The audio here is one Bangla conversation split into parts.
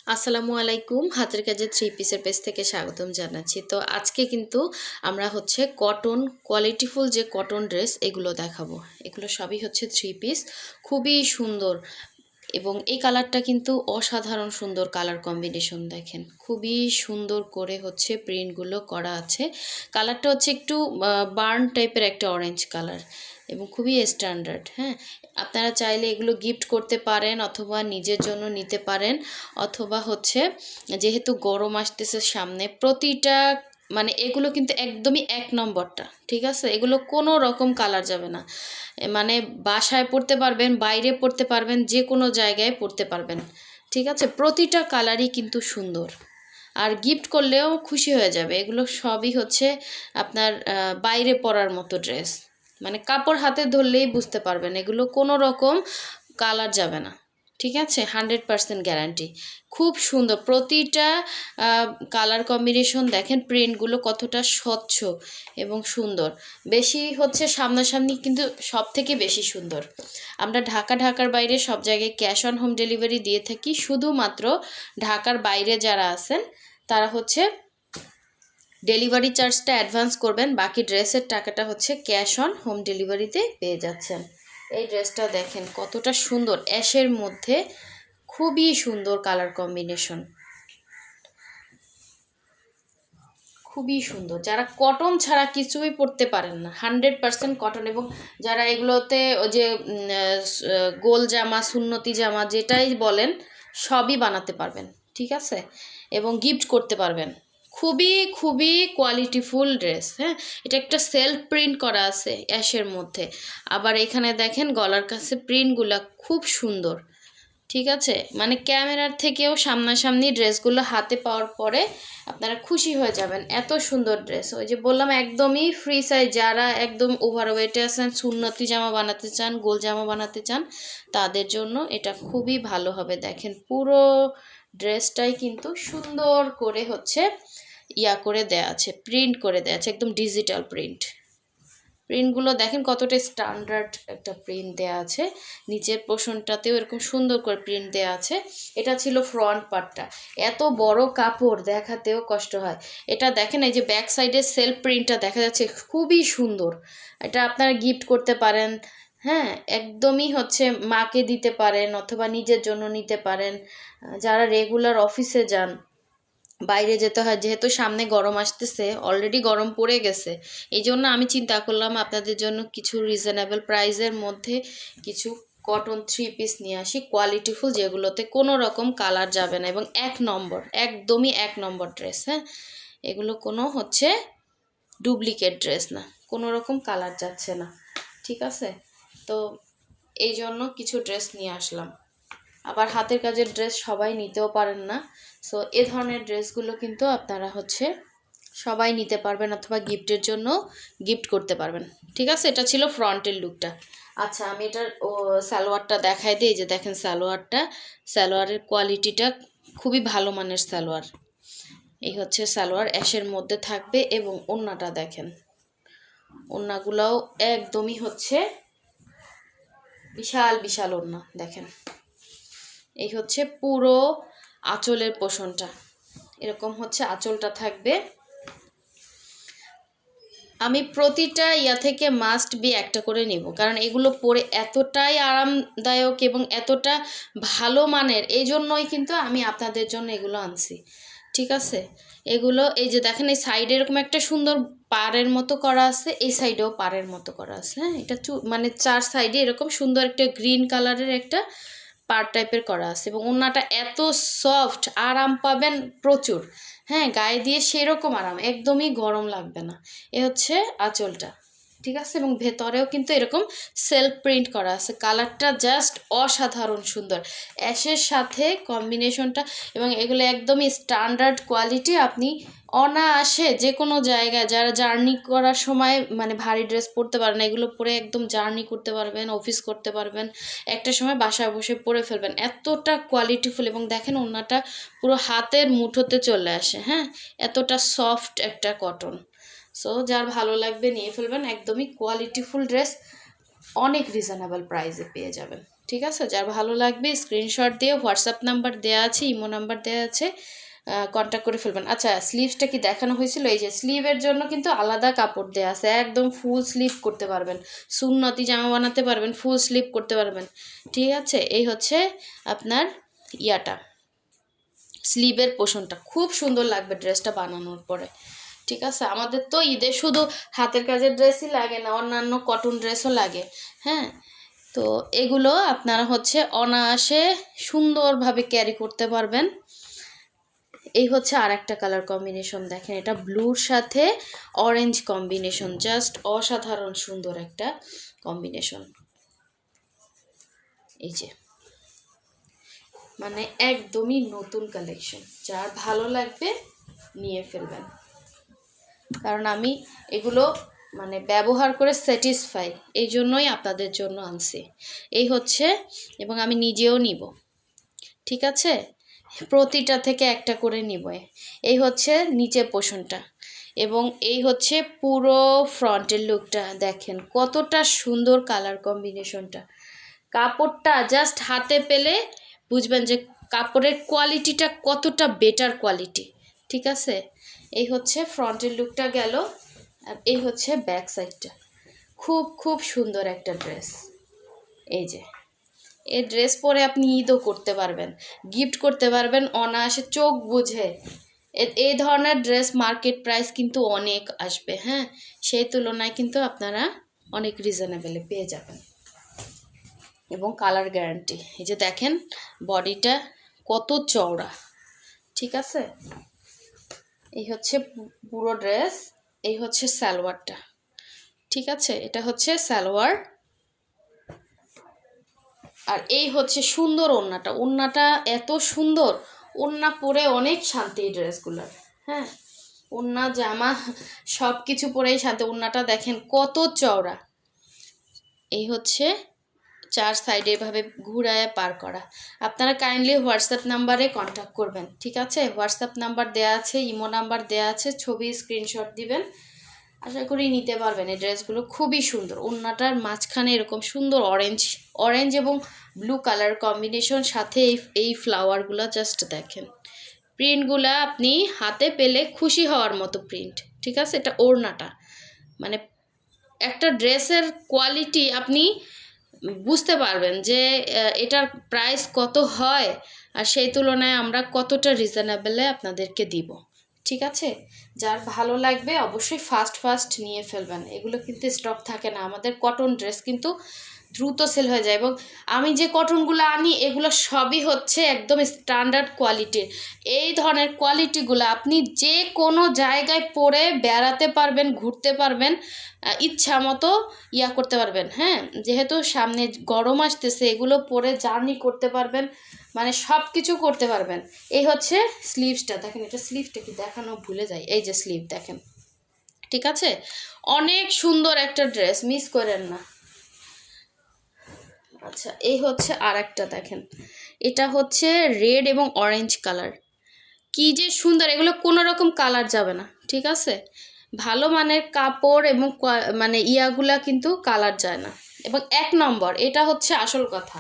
আসসালামু আলাইকুম। হাতের কাজে থ্রি পিসের পেজ থেকে স্বাগতম জানাচ্ছি। তো আজকে কিন্তু আমরা হচ্ছে কটন কোয়ালিটিফুল যে কটন ড্রেস এগুলো দেখাবো। এগুলো সবই হচ্ছে থ্রি পিস, খুবই সুন্দর এবং এই কালারটা কিন্তু অসাধারণ সুন্দর কালার কম্বিনেশন। দেখেন খুবই সুন্দর করে হচ্ছে প্রিন্টগুলো করা আছে। কালারটা হচ্ছে একটু বার্ন টাইপের একটা অরেঞ্জ কালার এবং খুবই স্ট্যান্ডার্ড। হ্যাঁ, আপনারা চাইলে এগুলো গিফট করতে পারেন অথবা নিজের জন্য নিতে পারেন, অথবা হচ্ছে যেহেতু গরম আসতেছে সামনে, প্রতিটা মানে এগুলো কিন্তু একদমই এক নম্বরটা, ঠিক আছে? এগুলো কোনো রকম কালার যাবে না। মানে বাসায় পরতে পারবেন, বাইরে পরতে পারবেন, যে কোনো জায়গায় পরতে পারবেন, ঠিক আছে? প্রতিটা কালারই কিন্তু সুন্দর, আর গিফট করলেও খুশি হয়ে যাবে। এগুলো সবই হচ্ছে আপনার বাইরে পরার মতো ড্রেস, মানে কাপড় হাতে ধরলেই বুঝতে পারবেন এগুলো কোনো রকম কালার যাবে না, ঠিক আছে? 100% গ্যারান্টি। খুব সুন্দর প্রতিটা কালার কম্বিনেশন। দেখেন প্রিন্টগুলো কতটা স্বচ্ছ এবং সুন্দর। বেশি হচ্ছে সামনাসামনি কিন্তু সব থেকে বেশি সুন্দর। আমরা ঢাকার বাইরে সব জায়গায় ক্যাশ অন হোম ডেলিভারি দিয়ে থাকি। শুধুমাত্র ঢাকার বাইরে যারা আছেন তারা হচ্ছে ডেলিভারি চার্জটা অ্যাডভান্স করবেন, বাকি ড্রেসের টাকাটা হচ্ছে ক্যাশ অন হোম ডেলিভারিতে পেয়ে যাচ্ছেন। এই ড্রেসটা দেখেন কতটা সুন্দর, অ্যাশের মধ্যে খুবই সুন্দর কালার কম্বিনেশন, খুবই সুন্দর। যারা কটন ছাড়া কিছুই পরতে পারেন না, 100% কটন, এবং যারা এগুলোতে ওই যে গোল জামা, সুন্নতি জামা যেটাই বলেন সবই বানাতে পারবেন, ঠিক আছে? এবং গিফট করতে পারবেন। খুবই খুবই কোয়ালিটিফুল ড্রেস। হ্যাঁ, এটা একটা সেলফ প্রিন্ট করা আছে অ্যাশের মধ্যে। আবার এখানে দেখেন গলার কাছে প্রিন্টগুলা খুব সুন্দর, ঠিক আছে? মানে ক্যামেরার থেকেও সামনাসামনি ড্রেসগুলো হাতে পাওয়ার পরে আপনারা খুশি হয়ে যাবেন, এত সুন্দর ড্রেস। ওই যে বললাম একদমই ফ্রি সাইজ, যারা একদম ওভার ওয়েটে আছেন, সুন্নতি জামা বানাতে চান, গোল জামা বানাতে চান, তাদের জন্য এটা খুবই ভালো হবে। দেখেন পুরো ড্রেসটাই কিন্তু সুন্দর করে হচ্ছে ইয়া করে দেয়া আছে, প্রিন্ট করে দেয়া আছে, একদম ডিজিটাল প্রিন্ট। প্রিন্টগুলো দেখেন কতটা স্ট্যান্ডার্ড একটা প্রিন্ট দেয়া আছে। নিচের পোর্শনটাতেও এরকম সুন্দর করে প্রিন্ট দেয়া আছে। এটা ছিল ফ্রন্ট পার্টটা। এত বড় কাপড় দেখাতেও কষ্ট হয়। এটা দেখেন এই যে ব্যাক সাইডের সেলফ প্রিন্টটা দেখা যাচ্ছে, খুবই সুন্দর। এটা আপনারা গিফট করতে পারেন। হ্যাঁ, একদমই হচ্ছে মাকে দিতে পারেন অথবা নিজের জন্য নিতে পারেন। যারা রেগুলার অফিসে যান, বাইরে যেতে হয়, যেহেতু সামনে গরম আসতেছে, অলরেডি গরম পড়ে গেছে, এই জন্য আমি চিন্তা করলাম আপনাদের জন্য কিছু রিজনেবল প্রাইসের মধ্যে কিছু কটন থ্রি পিস নিয়ে আসি, কোয়ালিটিফুল, যেগুলোতে কোনো রকম কালার যাবে না এবং এক নম্বর, একদমই এক নম্বর ড্রেস। হ্যাঁ, এগুলো কোনো হচ্ছে ডুপ্লিকেট ড্রেস না, কোনো রকম কালার যাচ্ছে না, ঠিক আছে? তো এই জন্য কিছু ড্রেস নিয়ে আসলাম। আবার হাতের কাজের ড্রেস সবাই নিতেও পারেন না, সো এ ধরনের ড্রেসগুলো কিন্তু আপনারা হচ্ছে সবাই নিতে পারবেন অথবা গিফটের জন্য গিফট করতে পারবেন, ঠিক আছে? এটা ছিল ফ্রন্টের লুকটা। আচ্ছা, আমি এটার সালোয়ারটা দেখাই দিই। যে দেখেন সালোয়ারটা, সালোয়ারের কোয়ালিটিটা খুবই ভালো মানের সালোয়ার। এই হচ্ছে সালোয়ার, অ্যাশের মধ্যে থাকবে এবং ওড়নাটা দেখেন, ওড়নাগুলোও একদমই হচ্ছে বিশাল বিশাল ওড়না। দেখেন এই হচ্ছে পুরো আঁচলের পোষণটা, এরকম হচ্ছে আঁচলটা থাকবে। আমি প্রতিটা ইয়া থেকে মাস্ট বি একটা করে নিব, কারণ এগুলো পরে এতটাই আরামদায়ক এবং এতটা ভালো মানের, এই জন্যই কিন্তু আমি আপনাদের জন্য এগুলো আনছি, ঠিক আছে? এগুলো এই যে দেখেন, এই সাইডে এরকম একটা সুন্দর পাড়ের মতো করা আছে, এই সাইডেও পাড়ের মতো করা আছে। হ্যাঁ, এটা মানে চার সাইডে এরকম সুন্দর একটা গ্রিন কালারের একটা পাড় টাইপের করা আছে এবং ওড়নাটা এত সফট, আরাম পাবেন প্রচুর। হ্যাঁ, গায়ে দিয়ে সেরকম আরাম, একদমই গরম লাগবে না। এ হচ্ছে আঁচলটা, ঠিক আছে? এবং ভেতরেও কিন্তু এরকম সেলফ প্রিন্ট করা আছে। কালারটা জাস্ট অসাধারণ সুন্দর, অ্যাশের সাথে কম্বিনেশনটা, এবং এগুলো একদমই স্ট্যান্ডার্ড কোয়ালিটি। আপনি অনায়াসে যে কোনো জায়গায়, যারা জার্নি করার সময় মানে ভারী ড্রেস পরতে পারেন, এগুলো পরে একদম জার্নি করতে পারবেন, অফিস করতে পারবেন, একটা সময় বাসায় বসে পরে ফেলবেন, এতটা কোয়ালিটিফুল। এবং দেখেন ওড়নাটা পুরো হাতের মুঠোতে চলে আসে। হ্যাঁ, এতটা সফট একটা কটন। সো যার ভালো লাগবে নিয়ে ফেলবেন, একদমই কোয়ালিটিফুল ড্রেস, অনেক রিজনেবল প্রাইসে পেয়ে যাবেন। ঠিক আছে, যার ভালো লাগবে স্ক্রিনশট দিয়ে হোয়াটসঅ্যাপ নাম্বার দেওয়া আছে, ইমো নাম্বার দেওয়া আছে, কন্ট্যাক্ট করে ফেলবেন। আচ্ছা, স্লিভসটা কি দেখানো হয়েছিল? এই যে স্লিভের জন্য কিন্তু আলাদা কাপড় দেওয়া আছে, একদম ফুল স্লিভ করতে পারবেন, সুন্নতি জামা বানাতে পারবেন, ফুল স্লিভ করতে পারবেন। ঠিক আছে, এই হচ্ছে আপনার ইয়াটা, স্লিভের পোর্শনটা খুব সুন্দর লাগবে ড্রেসটা বানানোর পরে। ঠিক আছে, আমাদের তো ঈদে শুধু হাতের কাজের ড্রেসই লাগে না, অন্যান্য কটন ড্রেসও লাগে। হ্যাঁ, তো এগুলো আপনারা হচ্ছে অনায়াসে সুন্দরভাবে ক্যারি করতে পারবেন। এই হচ্ছে আর একটা কালার কম্বিনেশন, দেখেন এটা ব্লুর সাথে অরেঞ্জ কম্বিনেশন, জাস্ট অসাধারণ সুন্দর একটা কম্বিনেশন। এই যে মানে একদমই নতুন কালেকশন, যার ভালো লাগবে নিয়ে ফেলবেন, কারণ আমি এগুলো মানে ব্যবহার করে স্যাটিসফাই, এই জন্যই আপনাদের জন্য আনছি। এই হচ্ছে, এবং আমি নিজেও নিব। ঠিক আছে, প্রতিটা থেকে একটা করে নিব। এই হচ্ছে নিচের পোর্শনটা, এবং এই হচ্ছে পুরো ফ্রন্টের লুকটা। দেখেন কতটা সুন্দর কালার কম্বিনেশনটা, কাপড়টা জাস্ট হাতে পেলে বুঝবেন যে কাপড়ের কোয়ালিটিটা কতটা বেটার কোয়ালিটি। ঠিক আছে, এই হচ্ছে ফ্রন্টের লুকটা গেল, আর এই হচ্ছে ব্যাক সাইডটা। খুব খুব সুন্দর একটা ড্রেস। এই যে এই ড্রেস পরে আপনি ঈদও করতে পারবেন, গিফট করতে পারবেন অনায়াসে চোখ বুঝে। এই ধরনের ড্রেস মার্কেট প্রাইস কিন্তু অনেক আসবে, হ্যাঁ, সেই তুলনায় কিন্তু আপনারা অনেক রিজনেবলে পেয়ে যাবেন, এবং কালার গ্যারান্টি। এই যে দেখেন বডিটা কত চওড়া। ঠিক আছে, এই হচ্ছে পুরো ড্রেস, এই হচ্ছে সালোয়ারটা। ঠিক আছে, এটা হচ্ছে সালোয়ার, আর এই হচ্ছে সুন্দর ওড়নাটা। ওড়নাটা এত সুন্দর, ওড়না পরে অনেক শান্তি এই ড্রেসগুলোর। হ্যাঁ, ওড়না জামা সব কিছু পরেই শান্তি। ওড়নাটা দেখেন কত চওড়া। এই হচ্ছে চার সাইডে এভাবে ঘুরায় পার করা। আপনারা কাইন্ডলি হোয়াটসঅ্যাপ নাম্বারে কন্ট্যাক্ট করবেন। ঠিক আছে, হোয়াটসঅ্যাপ নাম্বার দেওয়া আছে, ইমো নাম্বার দেওয়া আছে, ছবি স্ক্রিনশট দিবেন, আশা করি নিতে পারবেন। এই ড্রেসগুলো খুবই সুন্দর, ওড়নাটার মাঝখানে এরকম সুন্দর অরেঞ্জ এবং ব্লু কালার কম্বিনেশন, সাথে এই ফ্লাওয়ারগুলো জাস্ট দেখেন, প্রিন্টগুলা আপনি হাতে পেলে খুশি হওয়ার মতো প্রিন্ট। ঠিক আছে, এটা ওড়নাটা, মানে একটা ড্রেসের কোয়ালিটি আপনি বুঝতে পারবেন যে এটার প্রাইস কত হয়, আর সেই তুলনায় আমরা কতটা রিজনেবলে আপনাদেরকে দিব। ঠিক আছে, যার ভালো লাগবে অবশ্যই ফাস্ট নিয়ে ফেলবেন, এগুলো কিন্তু স্টক থাকে না। আমাদের কটন ড্রেস কিন্তু দ্রুত সেল হয়ে যায়, এবং আমি যে কটনগুলো আনি এগুলো সবই হচ্ছে একদম স্ট্যান্ডার্ড কোয়ালিটির। এই ধরনের কোয়ালিটিগুলো আপনি যে কোনো জায়গায় পরে বেড়াতে পারবেন, ঘুরতে পারবেন, ইচ্ছা মতো করতে পারবেন। হ্যাঁ, যেহেতু সামনে গরম আসতেছে, এগুলো পরে জার্নি করতে পারবেন, মানে সব কিছু করতে পারবেন। এই হচ্ছে স্লিভসটা, দেখেন এটা স্লিভটা কি দেখানো ভুলে যাই, এই যে স্লিভ দেখেন। ঠিক আছে, অনেক সুন্দর একটা ড্রেস, মিস করেন না। আচ্ছা, এই হচ্ছে আর একটা দেখেন, এটা হচ্ছে রেড এবং অরেঞ্জ কালার, কি যে সুন্দর, এগুলো কোনো রকম কালার যাবে না। ঠিক আছে, ভালো মানের কাপড় এবং মানে ইয়াগুলা কিন্তু কালার যায় না, এবং এক নম্বর, এটা হচ্ছে আসল কথা।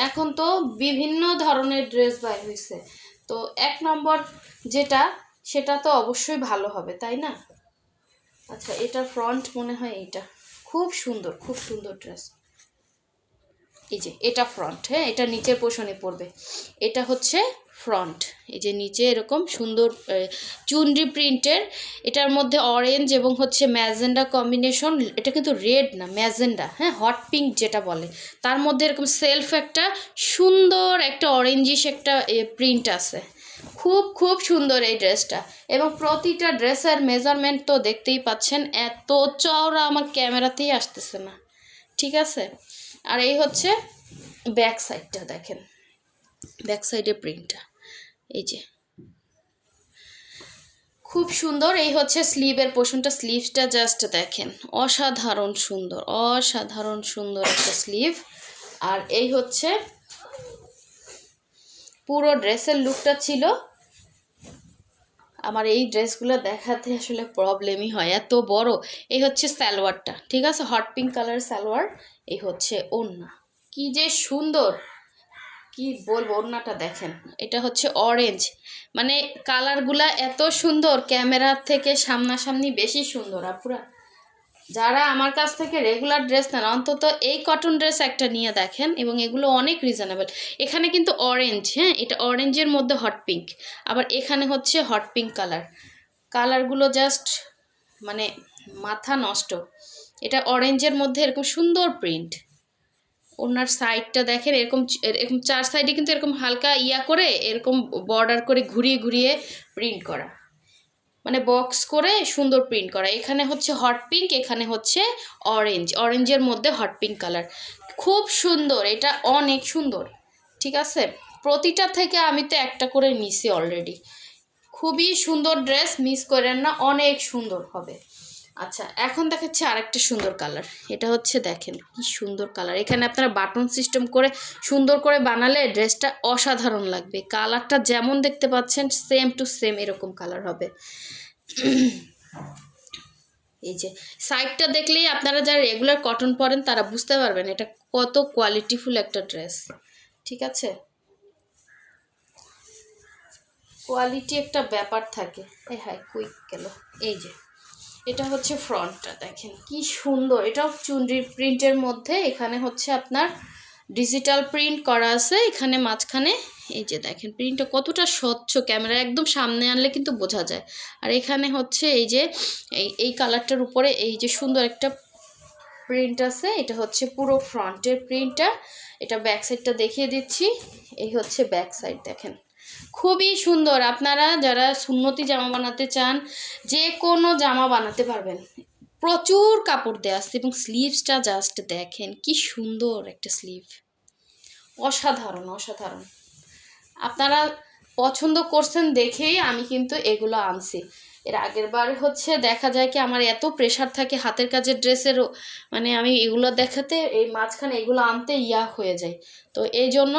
এখন তো বিভিন্ন ধরনের ড্রেস বাইর হয়েছে, তো এক নম্বর যেটা, সেটা তো অবশ্যই ভালো হবে, তাই না? আচ্ছা, এটা ফ্রন্ট মনে হয়, এইটা খুব সুন্দর, খুব সুন্দর ড্রেস। এই যে এটা ফ্রন্ট, হ্যাঁ, এটা নিচের পোর্শনে পড়বে, এটা হচ্ছে ফ্রন্ট। এই যে নিচে এরকম সুন্দর চুনরি প্রিন্টের, এটার মধ্যে অরেঞ্জ এবং হচ্ছে ম্যাজেন্ডা কম্বিনেশন, এটা কিন্তু রেড না, ম্যাজেন্ডা, হ্যাঁ, হট পিঙ্ক যেটা বলে, তার মধ্যে এরকম সেলফ একটা সুন্দর একটা অরেঞ্জিশ একটা প্রিন্ট আছে। খুব খুব সুন্দর এই ড্রেসটা, এবং প্রতিটা ড্রেসের মেজারমেন্ট তো দেখতেই পাচ্ছেন, এত চওড়া আমার ক্যামেরাতেই আসতেছে না। ঠিক আছে, আর এই হচ্ছে ব্যাক সাইডটা, দেখেন ব্যাক সাইডের প্রিন্টটা, এই যে খুব সুন্দর। এই হচ্ছে স্লিভের পোর্শনটা, স্লিভসটা জাস্ট দেখেন অসাধারণ সুন্দর, অসাধারণ সুন্দর একটা স্লিভ। আর এই হচ্ছে পুরো ড্রেসের লুকটা ছিল। আমার এই ড্রেসগুলো দেখাতে আসলে প্রবলেমই হয়, এত বড়। এই হচ্ছে সালোয়ারটা, ঠিক আছে, হট পিঙ্ক কালার সালোয়ার। এই হচ্ছে ওড়না, কি যে সুন্দর, কি বলবো। ওড়নাটা দেখেন, এটা হচ্ছে অরেঞ্জ, মানে কালারগুলা এত সুন্দর, ক্যামেরার থেকে সামনাসামনি বেশি সুন্দর। আপুরা যারা আমার কাছ থেকে রেগুলার ড্রেস নেন অন্তত এই কটন ড্রেস একটা নিয়ে দেখেন, এবং এগুলো অনেক রিজনেবল। এখানে কিন্তু অরেঞ্জ, হ্যাঁ এটা অরেঞ্জের মধ্যে হট পিঙ্ক, আবার এখানে হচ্ছে হট পিঙ্ক কালার, কালারগুলো জাস্ট মানে মাথা নষ্ট। এটা অরেঞ্জের মধ্যে এরকম সুন্দর প্রিন্ট। ওনার সাইডটা দেখেন, এরকম এরকম চার সাইডে কিন্তু এরকম হালকা ইয়া করে এরকম বর্ডার করে ঘুরিয়ে ঘুরিয়ে প্রিন্ট করা, মানে বক্স করে সুন্দর প্রিন্ট করা। এখানে হচ্ছে হট পিঙ্ক, এখানে হচ্ছে অরেঞ্জ, অরেঞ্জের মধ্যে হট পিঙ্ক কালার, খুব সুন্দর, এটা অনেক সুন্দর। ঠিক আছে, প্রতিটা থেকে আমি তো একটা করে নিছি অলরেডি। খুবই সুন্দর ড্রেস, মিস করেন না, অনেক সুন্দর হবে। আচ্ছা, এখন দেখাচ্ছি আরেকটা সুন্দর কালার। এটা হচ্ছে দেখেন কি সুন্দর কালার, এখানে আপনারা বাটন সিস্টেম করে সুন্দর করে বানালে ড্রেসটা অসাধারণ লাগবে। কালারটা যেমন দেখতে পাচ্ছেন সেম টু সেম এরকম কালার হবে। এই যে সাইডটা দেখলেই আপনারা যারা রেগুলার কটন পরেন তারা বুঝতে পারবেন এটা কত কোয়ালিটিফুল একটা ড্রেস। ঠিক আছে, কোয়ালিটি একটা ব্যাপার থাকে। এই হাই কুইক গেল। এই যে এটা হচ্ছে ফ্রন্টটা দেখেন কি সুন্দর, এটাও চুনরির প্রিন্টের মধ্যে, এখানে হচ্ছে আপনার ডিজিটাল প্রিন্ট করা আছে এখানে মাঝখানে। এই যে দেখেন প্রিন্টটা কতটা স্বচ্ছ, ক্যামেরা একদম সামনে আনলে কিন্তু বোঝা যায়। আর এখানে হচ্ছে এই যে এই কালারটার উপরে এই যে সুন্দর একটা প্রিন্ট আছে, এটা হচ্ছে পুরো ফ্রন্টের প্রিন্টটা। এটা ব্যাক সাইডটা দেখিয়ে দিচ্ছি, এই হচ্ছে ব্যাক সাইড দেখেন, খুবই সুন্দর। আপনারা যারা সুন্নতি জামা বানাতে চান যে কোনো জামা বানাতে পারবেন, প্রচুর কাপড় দেওয়া আছে। এবং স্লিভসটা জাস্ট দেখেন কি সুন্দর একটা স্লিভ, অসাধারণ অসাধারণ। আপনারা পছন্দ করছেন দেখেই আমি কিন্তু এগুলো আনছি। এর আগের বার হচ্ছে দেখা যায় কি আমার এত প্রেশার থাকে হাতের কাজের ড্রেসেরও, মানে আমি এগুলো দেখাতে এই মাঝখানে এগুলো আনতে ইয়া হয়ে যায়। তো এই জন্য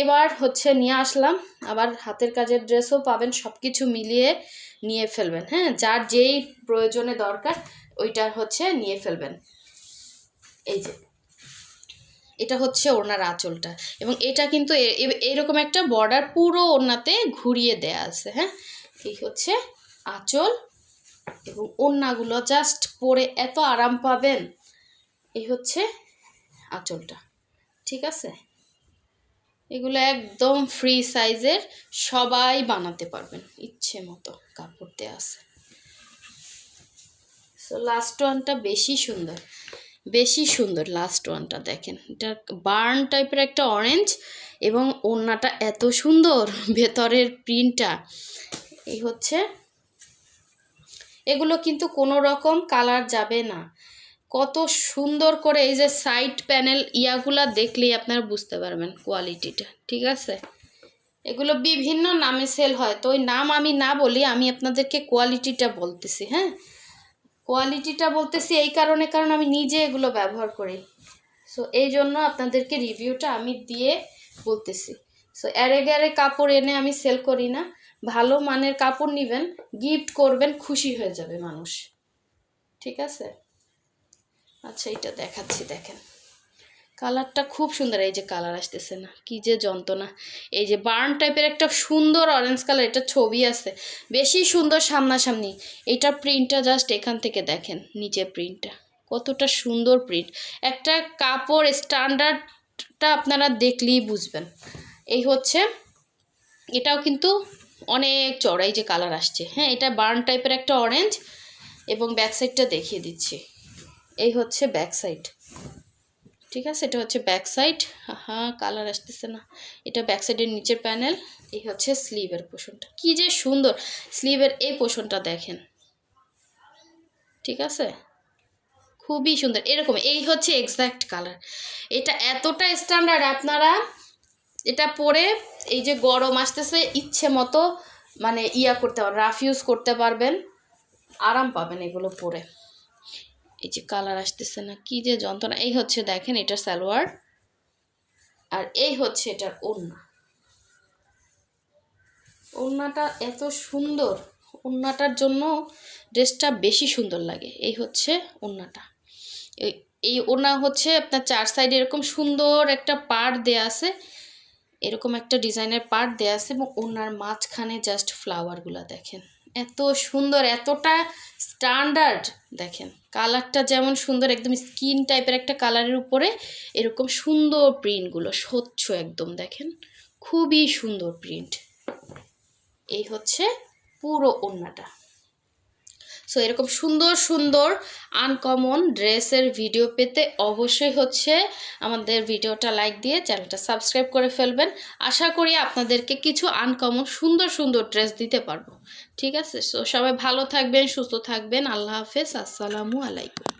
এবার হচ্ছে নিয়ে আসলাম। আবার হাতের কাজের ড্রেসও পাবেন, সব কিছু মিলিয়ে নিয়ে ফেলবেন। হ্যাঁ, যার যেই প্রয়োজনে দরকার ওইটা হচ্ছে নিয়ে ফেলবেন। এই যে এটা হচ্ছে ওড়নার আঁচলটা, এবং এটা কিন্তু এরকম একটা বর্ডার পুরো ওড়নাতে ঘুরিয়ে দেয়া আছে। হ্যাঁ, এই হচ্ছে আঁচল, এবং ওড়নাগুলো জাস্ট পরে এত আরাম পাবেন। এই হচ্ছে আঁচলটা। ঠিক আছে, এগুলো একদম ফ্রি সাইজের, সবাই বানাতে পারবেন, ইচ্ছে মতো কাপড় দেওয়া আছে। সো লাস্ট ওয়ানটা বেশি সুন্দর, বেশি সুন্দর। লাস্ট ওয়ানটা দেখেন, এটা বার্ন টাইপের একটা অরেঞ্জ, এবং ওড়নাটা এত সুন্দর, ভেতরের প্রিন্টটা। এই হচ্ছে, এগুলো কিন্তু কোনো রকম কালার যাবে না, কত সুন্দর করে। এই যে সাইড প্যানেল ইয়াগুলা দেখলেই আপনারা বুঝতে পারবেন কোয়ালিটিটা। ঠিক আছে, এগুলো বিভিন্ন নামে সেল হয়, তো ওই নাম আমি না বলি, আমি আপনাদেরকে কোয়ালিটিটা বলতেছি। হ্যাঁ, কোয়ালিটিটা বলতেছি এই কারণে, কারণ আমি নিজে এগুলো ব্যবহার করি। সো এই জন্য আপনাদেরকে রিভিউটা আমি দিয়ে বলতেছি। সো এরে গেরে কাপড় এনে আমি সেল করি না, ভালো মানের কাপড় নেবেন, গিফট করবেন, খুশি হয়ে যাবে মানুষ। ঠিক আছে, আচ্ছা এটা দেখাচ্ছি দেখেন, কালারটা খুব সুন্দর। এই যে কালার আসতেছে না, কি যে যন্ত্রণা। এই যে বার্ন টাইপের একটা সুন্দর অরেঞ্জ কালার, এটা ছবি আছে, বেশি সুন্দর সামনাসামনি। এইটার প্রিন্টটা জাস্ট এখান থেকে দেখেন, নিচের প্রিন্টটা কতটা সুন্দর প্রিন্ট। একটা কাপড় স্ট্যান্ডার্ডটা আপনারা দেখলেই বুঝবেন। এই হচ্ছে, এটাও কিন্তু অনেক চড়াই যে কালার আসছে। হ্যাঁ, এটা বার্ন টাইপের একটা অরেঞ্জ, এবং ব্যাক সাইডটা দেখিয়ে দিচ্ছি। এই হচ্ছে ব্যাক সাইড। ঠিক আছে, এটা হচ্ছে ব্যাক সাইড। হ্যাঁ, কালার আসতেছে না। এটা ব্যাক সাইডের নিচের প্যানেল। এই হচ্ছে স্লিভের পোর্শনটা, কি যে সুন্দর। স্লিভের এই পোর্শনটা দেখেন। ঠিক আছে, খুবই সুন্দর এরকম। এই হচ্ছে এক্স্যাক্ট কালার। এটা এতটা স্ট্যান্ডার্ড, আপনারা এটা পরে এই যে গরম আসতেছে ইচ্ছে মতো মানে ইয়া করতে পারবেন, রাফ ইউজ করতে পারবেন, আরাম পাবেন এগুলো পরে। এই যে কালার আসতেছে না, কি যে যন্ত্রণা। এই হচ্ছে দেখেন এটা সালোয়ার, আর এই হচ্ছে এটার ওড়না। ওড়নাটা এত সুন্দর, ওড়নাটার জন্য ড্রেসটা বেশি সুন্দর লাগে। এই হচ্ছে ওড়নাটা, এই ওনা হচ্ছে আপনার 4 সাইডে এরকম সুন্দর একটা পাড় দেয়া আছে, এরকম একটা ডিজাইনের পার্ট দেয়া আছে এবং ওনার মাঝখানে জাস্ট ফ্লাওয়ারগুলো দেখেন এত সুন্দর, এতটা স্ট্যান্ডার্ড। দেখেন কালারটা যেমন সুন্দর, একদম স্কিন টাইপের একটা কালারের উপরে এরকম সুন্দর প্রিন্টগুলো, স্বচ্ছ একদম, দেখেন খুবই সুন্দর প্রিন্ট। এই হচ্ছে পুরো ওড়নাটা। সো এরকম সুন্দর সুন্দর আনকমন ড্রেসের ভিডিও পেতে অবশ্যই হচ্ছে আমাদের ভিডিওটা লাইক দিয়ে চ্যানেলটা সাবস্ক্রাইব করে ফেলবেন। আশা করি আপনাদেরকে কিছু আনকমন সুন্দর সুন্দর ড্রেস দিতে পারবো। ঠিক আছে, সো সবাই ভালো থাকবেন, সুস্থ থাকবেন। আল্লাহ হাফেজ, আসসালামু আলাইকুম।